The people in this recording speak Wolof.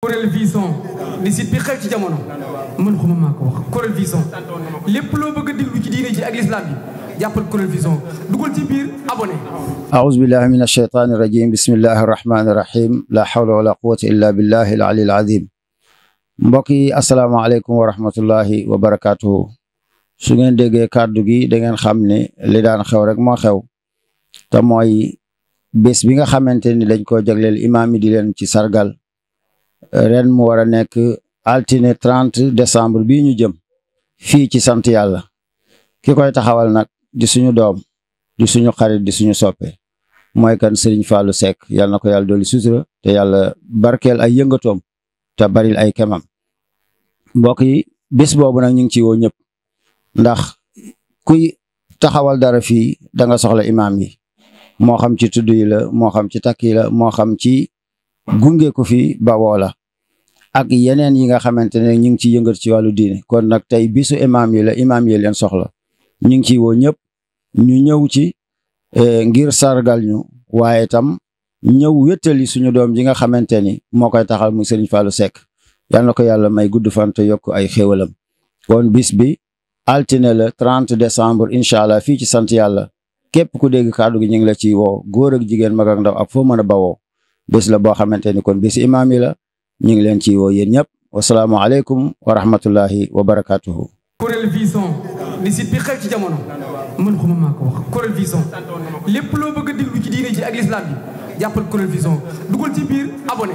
Kourel Vision di site bi xew ci jamono man xuma maa ko wax Kourel Vision lépp loo bëgg a déglu ci diine ji ak l'islam bi jàppal Kourel Vision dugal ci biir abonné. أعوذ بالله من الشيطان الرجيم بسم الله الرحمن الرحيم لا حول ولا قوة إلا بالله العلي العظيم mbokk yi asalaamaaleykum wa rahmatullahi wa barakaatuhu su ngeen déggee kàddu gi da ngeen xam ne li daan xew rek moo xew te mooy bés bi nga xamante ni dañ koo jagleel imaam yi di leen ci sargal ren mu war a nekk altine 30 décembre bii ñu jëm fii ci sant yàlla ki koy taxawal nag di suñu doom di suñu xarit di suñu soppe mooy kan Serigne Fallou Seck yal na ko yàlla dolli sutura te yàlla barkeel ay yëngatoom te baril ay kemam mbokk yi bés boobu nag ñu ngi ci woo ñëpp ndax kuy taxawal dara fii da nga soxla imaam yi moo xam ci tudd yi la moo xam ci takk yi la moo xam ci gunge ko fi bawoo la ak yeneen yi nga xamante ne ñu ngi ci yëngat ci wàllu diine kon nag tey bisu imaam yi la imaam yi leen soxla ñu ngi ciy woo ñëpp ñu ñëw ci ngir sargal ñu waaye itam ñëw wéttali suñu doom ji nga xamante ni moo koy taxal muy Serigne Fallou Seck yal na ko yàlla may gudd fan te yokk ay xéwalam kon bis bi altine la 30 décembre incha allah fii ci sant yàlla képp ku dégg kàddu gi ñu ngi la ciy woo góor ak jigéen mag ak ndaw ak foo mën a bawoo bés la boo xamante ni kon bés imaam yi la ñu ngi leen ciy woo yéen ñëpp wasalaamualeykum wa rahmatullahi wa barakaatuhu. Kourel Vision di site bi xew ci jamono man xuma maa ko wax Kourel Vision lépp loo bëgg a déglu ci diine ji ak l'islam bi jàppal Kourel Vision dugal ci biir abonné.